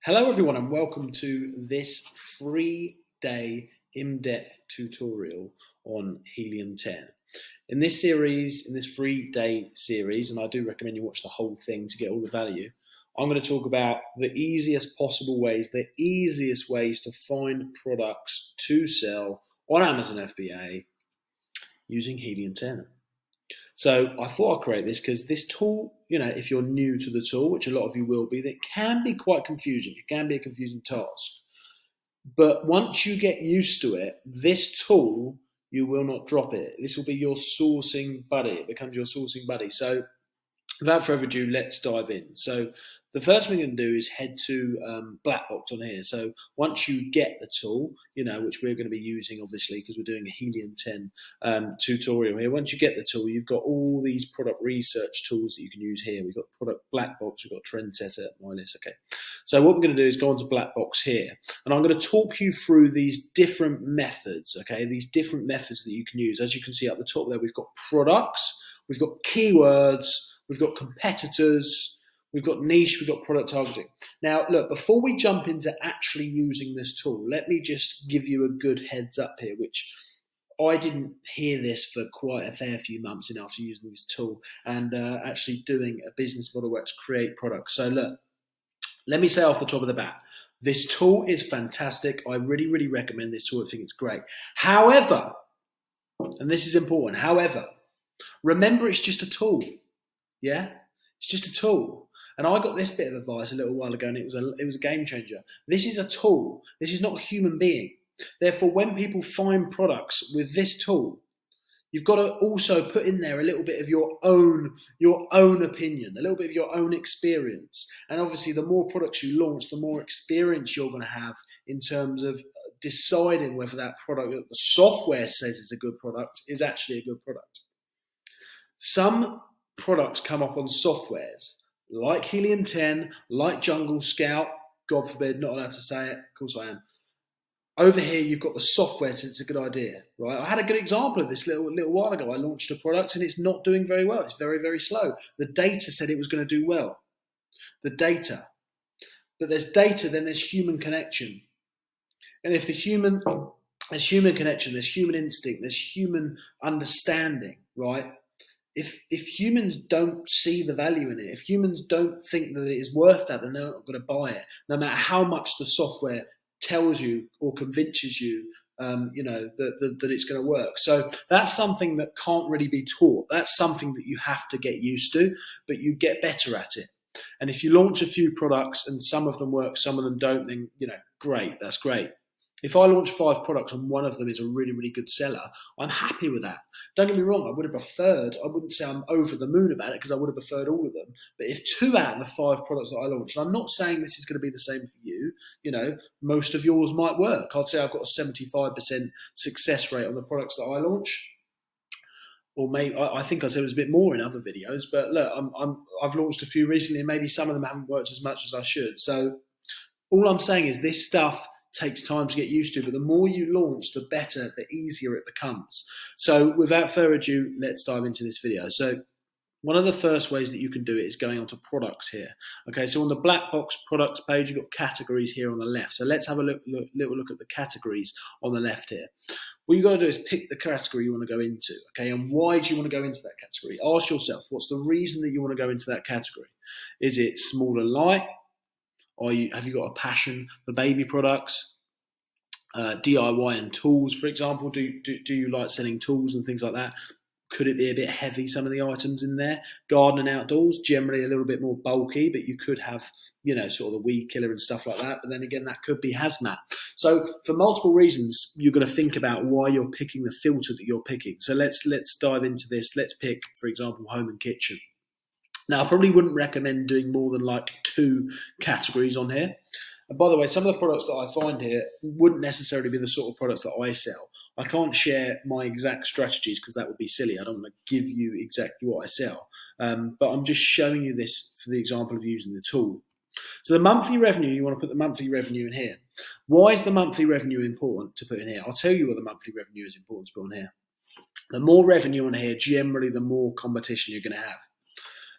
Hello everyone and welcome to this 3-day in-depth tutorial on Helium 10. In this 3-day series, and I do recommend you watch the whole thing to get all the value, I'm going to talk about the easiest possible ways, the easiest ways to find products to sell on Amazon FBA using Helium 10. So I thought I'd create this because this tool, if you're new to the tool, which a lot of you will be, that can be quite confusing. It can be a confusing task. But once you get used to it, this tool, you will not drop it. This will be your sourcing buddy. It becomes your sourcing buddy. So without further ado, let's dive in. So the first thing we're going to do is head to Blackbox on here. So once you get the tool, which we're going to be using obviously because we're doing a Helium 10 tutorial here. Once you get the tool, you've got all these product research tools that you can use here. We've got product Blackbox, we've got Trendsetter, MyList. Okay. So what we're going to do is go onto Blackbox here, and I'm going to talk you through these different methods. Okay, these different methods that you can use. As you can see up the top there, we've got products, we've got keywords, we've got competitors. We've got niche, we've got product targeting. Now, look, before we jump into actually using this tool, let me just give you a good heads up here, which I didn't hear this for quite a fair few months in after using this tool and actually doing a business model where it's create products. So look, let me say off the top of the bat, this tool is fantastic. I really, really recommend this tool. I think it's great. However, and this is important, however, remember it's just a tool, yeah? It's just a tool. And I got this bit of advice a little while ago, and it was a game changer. This is a tool. This is not a human being. Therefore, when people find products with this tool, you've got to also put in there a little bit of your own opinion, a little bit of your own experience. And obviously, the more products you launch, the more experience you're going to have in terms of deciding whether that product that the software says is a good product is actually a good product. Some products come up on softwares like Helium 10, like Jungle Scout, God forbid, not allowed to say it, of course I am. Over here, you've got the software says it's a good idea, right? I had a good example of this little while ago. I launched a product and it's not doing very well. It's very, very slow. The data said it was going to do well. The data. But there's data, then there's human connection. And if there's human connection, there's human instinct, there's human understanding, right? If humans don't see the value in it, if humans don't think that it is worth that, then they're not going to buy it, no matter how much the software tells you or convinces you, that it's going to work. So that's something that can't really be taught. That's something that you have to get used to, but you get better at it. And if you launch a few products and some of them work, some of them don't, then, great, that's great. If I launch 5 products and one of them is a really, really good seller, I'm happy with that. Don't get me wrong, I wouldn't say I'm over the moon about it because I would have preferred all of them. But if 2 out of the 5 products that I launched, and I'm not saying this is going to be the same for you, most of yours might work. I'd say I've got a 75% success rate on the products that I launch. Or maybe I think I said it was a bit more in other videos, but look, I've launched a few recently and maybe some of them haven't worked as much as I should. So all I'm saying is this stuff takes time to get used to, but the more you launch, the better, the easier it becomes. So without further ado, let's dive into this video. So one of the first ways that you can do it is going onto products here. Okay, so on the Blackbox products page, you've got categories here on the left. So let's have a little look at the categories on the left here. What you've got to do is pick the category you want to go into, okay? And why do you want to go into that category? Ask yourself, what's the reason that you want to go into that category? Is it small and light? Have you got a passion for baby products? DIY and tools, for example. Do you like selling tools and things like that? Could it be a bit heavy, some of the items in there? Garden and outdoors, generally a little bit more bulky, but you could have, sort of the weed killer and stuff like that. But then again, that could be hazmat. So for multiple reasons, you're going to think about why you're picking the filter that you're picking. So let's dive into this. Let's pick, for example, home and kitchen. Now, I probably wouldn't recommend doing more than like 2 categories on here. And by the way, some of the products that I find here wouldn't necessarily be the sort of products that I sell. I can't share my exact strategies because that would be silly. I don't want to give you exactly what I sell. But I'm just showing you this for the example of using the tool. So the monthly revenue, you want to put the monthly revenue in here. Why is the monthly revenue important to put in here? I'll tell you what the monthly revenue is important to put on here. The more revenue on here, generally the more competition you're going to have.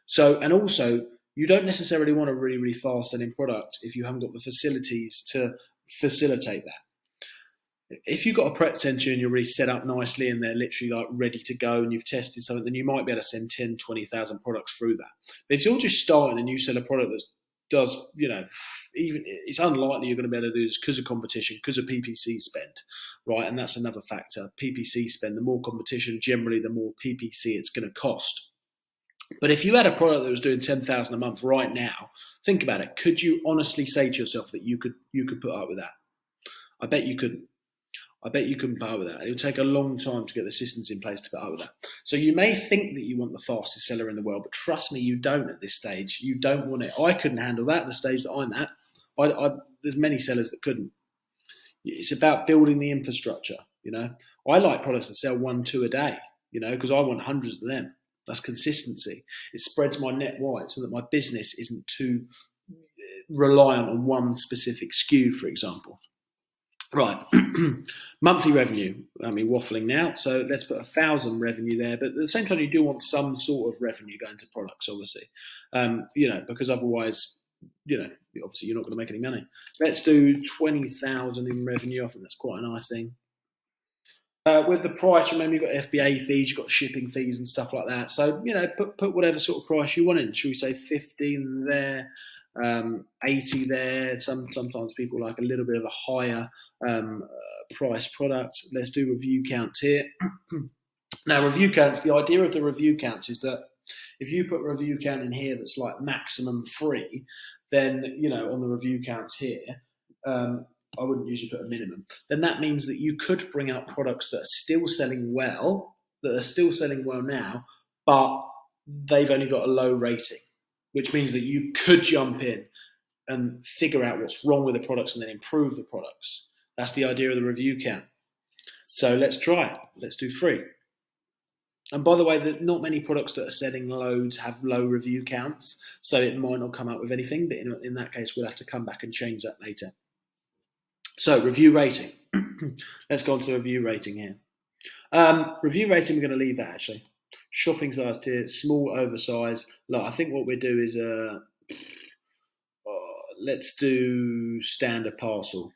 So, and also, you don't necessarily want a really, really fast selling product if you haven't got the facilities to facilitate that. If you've got a prep center and you're really set up nicely and they're literally like ready to go and you've tested something, then you might be able to send 10, 20,000 products through that. But if you're just starting and you sell a product that does, even it's unlikely you're going to be able to do this because of competition, because of PPC spend, right? And that's another factor. PPC spend, the more competition, generally the more PPC it's going to cost. But if you had a product that was doing 10,000 a month right now, think about it. Could you honestly say to yourself that you could put up with that? I bet you couldn't. I bet you couldn't put up with that. It would take a long time to get the systems in place to put up with that. So you may think that you want the fastest seller in the world, but trust me, you don't at this stage. You don't want it. I couldn't handle that at the stage that I'm at. There's many sellers that couldn't. It's about building the infrastructure, I like products that sell 1, 2 a day, because I want hundreds of them. That's consistency. It spreads my net wide so that my business isn't too reliant on one specific SKU, for example. Right, monthly revenue. I mean, waffling now. So let's put 1,000 revenue there. But at the same time, you do want some sort of revenue going to products, obviously. Because otherwise, obviously you're not going to make any money. Let's do 20,000 in revenue. I think that's quite a nice thing. With the price, remember you've got FBA fees, you've got shipping fees and stuff like that. So, put whatever sort of price you want in. Should we say 15 there? 80 there. Sometimes people like a little bit of a higher price product. Let's do review counts here. Now, review counts, the idea of the review counts is that if you put review count in here that's like maximum 3, then, on the review counts here, I wouldn't usually put a minimum. Then that means that you could bring out products that are still selling well, now, but they've only got a low rating, which means that you could jump in and figure out what's wrong with the products and then improve the products. That's the idea of the review count. So let's try it. Let's do 3. And by the way, not many products that are selling loads have low review counts, so it might not come up with anything, but in that case, we'll have to come back and change that later. So review rating. Let's go on to review rating here. Review rating, we're going to leave that actually. Shopping size tier, small, oversized. Look, I think what we'll do is let's do standard parcel.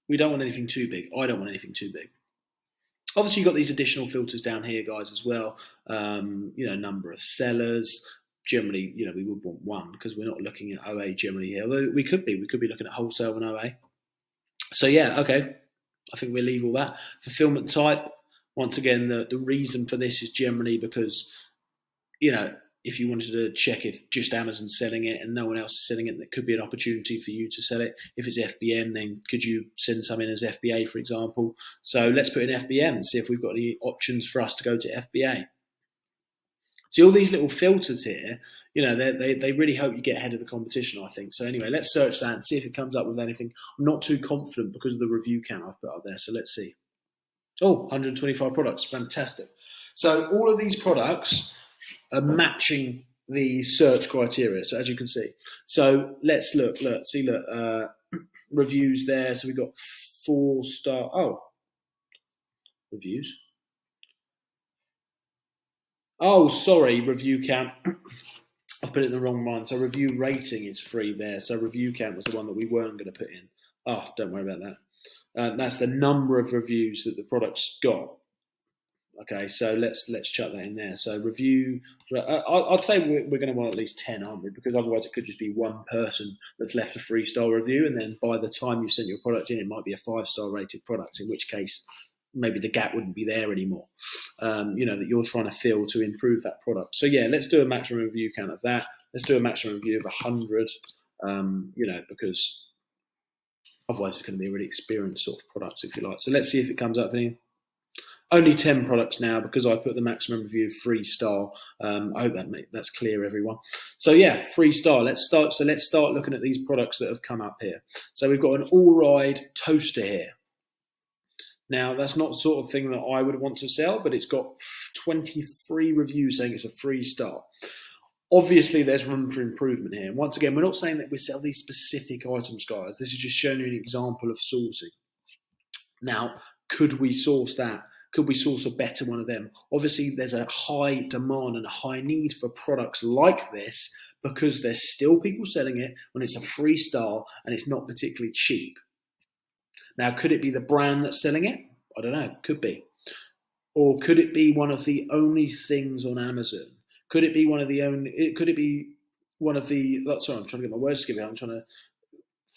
We don't want anything too big. I don't want anything too big. Obviously, you've got these additional filters down here, guys, as well. Number of sellers. Generally, we would want 1 because we're not looking at OA generally here. Although we could be looking at wholesale and OA. So yeah, okay. I think we'll leave all that. Fulfillment type. Once again, the reason for this is generally because, if you wanted to check if just Amazon's selling it and no one else is selling it, there could be an opportunity for you to sell it. If it's FBM, then could you send some in as FBA, for example? So let's put in FBM and see if we've got any options for us to go to FBA. See, all these little filters here, they really help you get ahead of the competition, I think. So anyway, let's search that and see if it comes up with anything. I'm not too confident because of the review count I've put up there, so let's see. Oh, 125 products, fantastic. So all of these products are matching the search criteria, so as you can see. So let's look, reviews there. So we've got 4-star, reviews. Oh, sorry, review count. I've put it in the wrong one. So review rating is 3 there. So review count was the one that we weren't going to put in. Oh, don't worry about that. That's the number of reviews that the product's got. Okay, so let's chuck that in there. So review, I'd say we're going to want at least 10, aren't we? Because otherwise it could just be one person that's left a 3-star review, and then by the time you sent your product in, it might be a 5-star rated product, in which case maybe the gap wouldn't be there anymore, that you're trying to fill to improve that product. So yeah, let's do a maximum review count of that. Let's do a maximum review of 100, because otherwise it's going to be a really experienced sort of product, if you like. So let's see if it comes up here. Only 10 products now because I put the maximum review of 3-star. I hope that's clear, everyone. So yeah, 3-star. Let's start looking at these products that have come up here. So we've got an all-ride toaster here. Now, that's not the sort of thing that I would want to sell, but it's got 23 reviews saying it's a 3-star. Obviously, there's room for improvement here. And once again, we're not saying that we sell these specific items, guys. This is just showing you an example of sourcing. Now, could we source that? Could we source a better one of them? Obviously, there's a high demand and a high need for products like this because there's still people selling it when it's a free star and it's not particularly cheap. Now, could it be the brand that's selling it? I don't know. Could be. Or could it be one of the only things on Amazon? Could it be one of the only? Could it be one of the? Sorry, I'm trying to get my words together. I'm trying to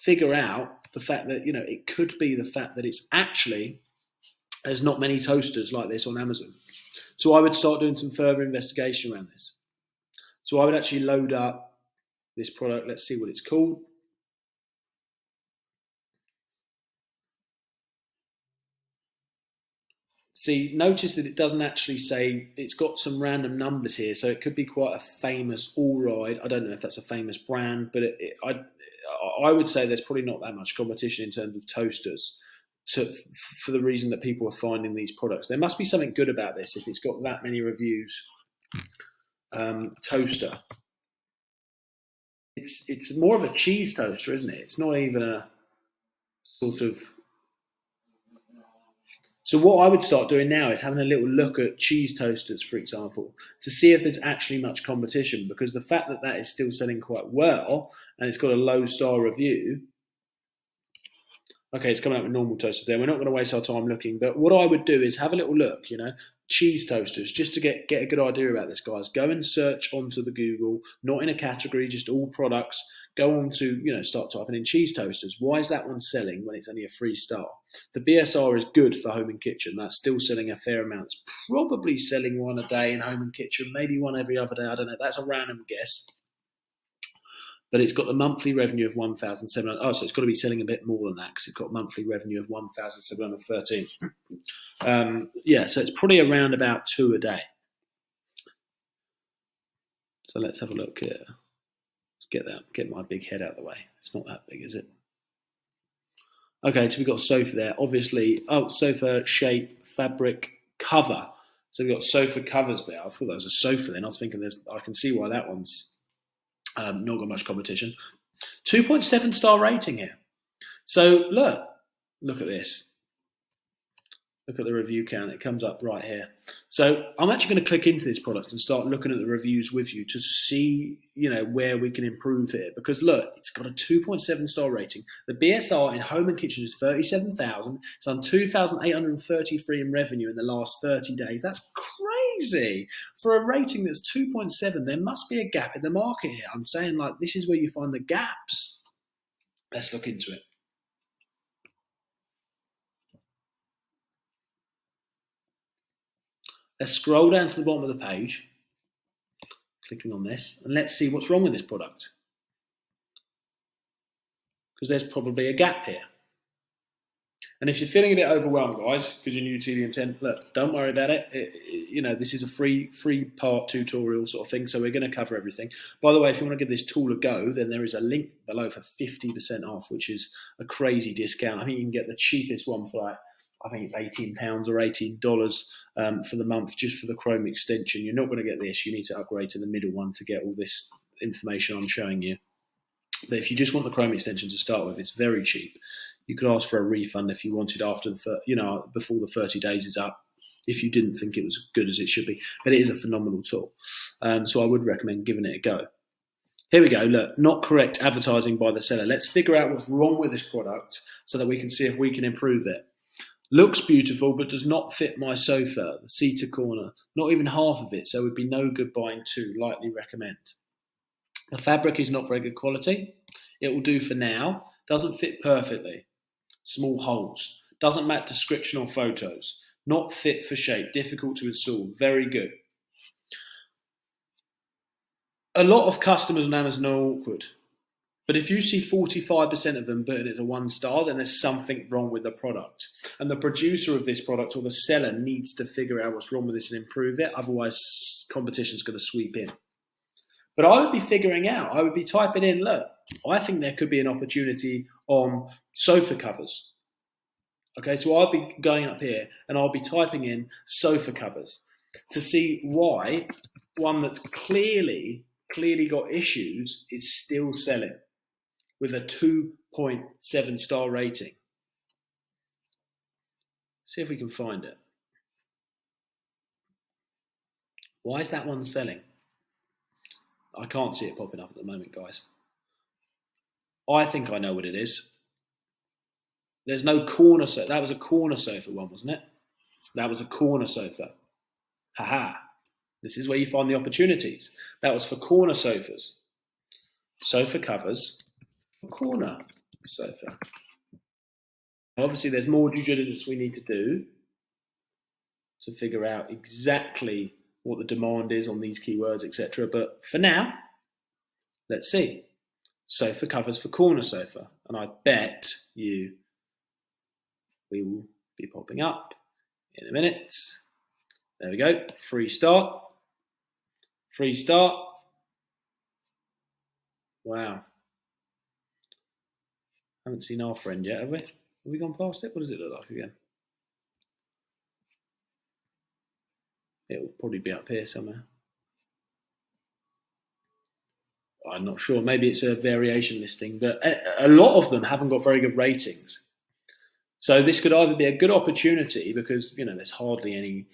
figure out the fact that it could be the fact that it's actually there's not many toasters like this on Amazon. So I would start doing some further investigation around this. So I would actually load up this product. Let's see what it's called. See, notice that it doesn't actually say, it's got some random numbers here, so it could be quite a famous All-Ride. I don't know if that's a famous brand, but I would say there's probably not that much competition in terms of toasters for the reason that people are finding these products. There must be something good about this if it's got that many reviews. Toaster. It's more of a cheese toaster, isn't it? It's not even a sort of... So what I would start doing now is having a little look at cheese toasters, for example, to see if there's actually much competition, because the fact that that is still selling quite well and it's got a low star review. Okay, it's coming up with normal toasters there. We're not going to waste our time looking, but what I would do is have a little look, cheese toasters, just to get a good idea about this, guys. Go and search onto the Google, not in a category, just all products. Go on to, start typing in cheese toasters. Why is that one selling when it's only a 3-star? The BSR is good for home and kitchen. That's still selling a fair amount. It's probably selling one a day in home and kitchen, maybe one every other day. I don't know. That's a random guess. But it's got the monthly revenue of 1,700. Oh, so it's got to be selling a bit more than that because it's got monthly revenue of 1,713. So it's probably around about 2 a day. So let's have a look here. Let's get my big head out of the way. It's not that big, is it? Okay, so we've got sofa there. Obviously, sofa, shape, fabric, cover. So we've got sofa covers there. I thought that was a sofa then. I was thinking I can see why that one's not got much competition. 2.7 star rating here. So look at this. Look at the review count. It comes up right here. So I'm actually going to click into this product and start looking at the reviews with you to see, where we can improve it. Because look, it's got a 2.7 star rating. The BSR in home and kitchen is 37,000. It's done 2,833 in revenue in the last 30 days. That's crazy. For a rating that's 2.7, there must be a gap in the market here. I'm saying, this is where you find the gaps. Let's look into it. Let's scroll down to the bottom of the page, clicking on this, and let's see what's wrong with this product. Because there's probably a gap here. And if you're feeling a bit overwhelmed, guys, because you're new to Helium 10, look, don't worry about it. This is a free part tutorial sort of thing, so we're going to cover everything. By the way, if you want to give this tool a go, then there is a link below for 50% off, which is a crazy discount. I think you can get the cheapest one for I think it's £18 or $18 for the month just for the Chrome extension. You're not going to get this. You need to upgrade to the middle one to get all this information I'm showing you. But if you just want the Chrome extension to start with, it's very cheap. You could ask for a refund if you wanted after before the 30 days is up, if you didn't think it was as good as it should be. But it is a phenomenal tool. So I would recommend giving it a go. Here we go. Look, not correct advertising by the seller. Let's figure out what's wrong with this product so that we can see if we can improve it. Looks beautiful, but does not fit my sofa, the seater corner. Not even half of it, so would be no good buying 2. Lightly recommend. The fabric is not very good quality. It will do for now. Doesn't fit perfectly. Small holes. Doesn't match description or photos. Not fit for shape. Difficult to install. Very good. A lot of customers on Amazon are awkward. But if you see 45% of them putting it as a 1 star, then there's something wrong with the product. And the producer of this product or the seller needs to figure out what's wrong with this and improve it. Otherwise, competition's going to sweep in. But I would be typing in, look, I think there could be an opportunity on sofa covers. Okay, so I'll be going up here and I'll be typing in sofa covers to see why one that's clearly got issues is still selling with a 2.7 star rating. See if we can find it. Why is that one selling? I can't see it popping up at the moment, guys. I think I know what it is. There's no corner sofa. That was a corner sofa one, wasn't it? That was a corner sofa. Haha. This is where you find the opportunities. That was for corner sofas. Sofa covers for corner sofa. Obviously, there's more due diligence we need to do to figure out exactly what the demand is on these keywords, etc. But for now, let's see. Sofa covers for corner sofa. And I bet you we will be popping up in a minute. There we go. Free start. Free start. Wow. Haven't seen our friend yet, have we? Have we gone past it? What does it look like again? It'll probably be up here somewhere. I'm not sure. Maybe it's a variation listing, but a lot of them haven't got very good ratings. So this could either be a good opportunity because there's hardly any,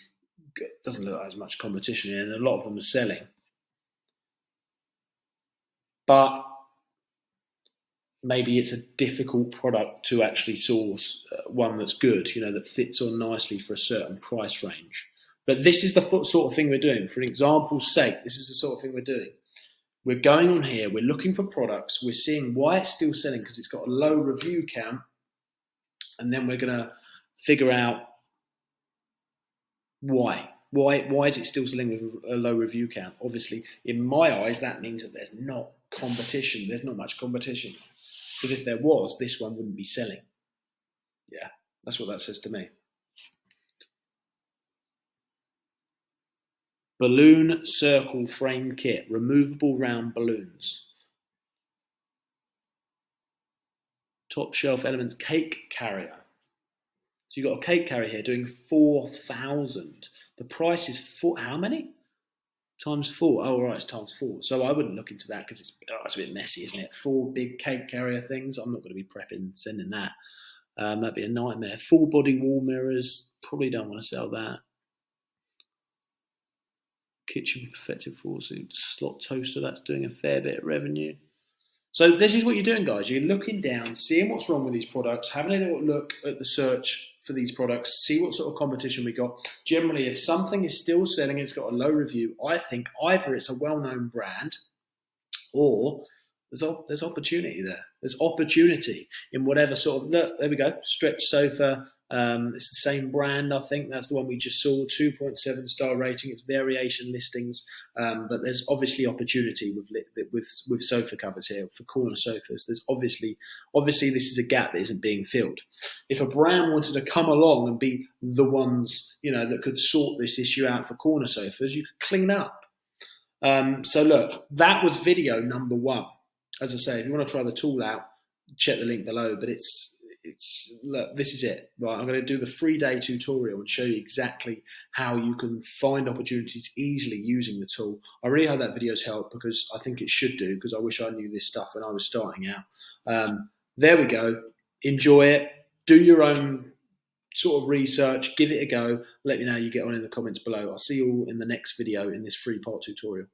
doesn't look like as much competition here, and a lot of them are selling. But maybe it's a difficult product to actually source one that's good, that fits on nicely for a certain price range. But this is the sort of thing we're doing. For an example's sake, this is the sort of thing we're doing. We're going on here, we're looking for products, we're seeing why it's still selling because it's got a low review count, and then we're going to figure out why. Why is it still selling with a low review count? Obviously, in my eyes, that means that there's not competition. There's not much competition. Because if there was, this one wouldn't be selling. Yeah, that's what that says to me. Balloon circle frame kit, removable round balloons. Top shelf elements cake carrier. So you've got a cake carrier here doing 4,000. The price is how many? Times 4. Oh, right, it's times 4. So I wouldn't look into that because it's a bit messy, isn't it? 4 big cake carrier things. I'm not going to be prepping, sending that. That'd be a nightmare. Full body wall mirrors. Probably don't want to sell that. Kitchen perfected 4-seat slot toaster. That's doing a fair bit of revenue. So this is what you're doing, guys. You're looking down, seeing what's wrong with these products, having a little look at the search for these products, see what sort of competition we got. Generally, if something is still selling, it's got a low review, I think either it's a well-known brand or there's opportunity there. There's opportunity in whatever sort of, look, there we go, stretch sofa. It's the same brand, I think. That's the one we just saw, 2.7 star rating. It's variation listings, but there's obviously opportunity with sofa covers here for corner sofas. There's obviously this is a gap that isn't being filled. If a brand wanted to come along and be the ones that could sort this issue out for corner sofas, you could clean up. So look, that was video number 1. As I say, if you want to try the tool out, check the link below. But look, this is it. Right, I'm going to do the 3-day tutorial and show you exactly how you can find opportunities easily using the tool. I really hope that video's helped because I think it should do, because I wish I knew this stuff when I was starting out. There we go. Enjoy it. Do your own sort of research. Give it a go. Let me know how you get on in the comments below. I'll see you all in the next video in this 3-part tutorial.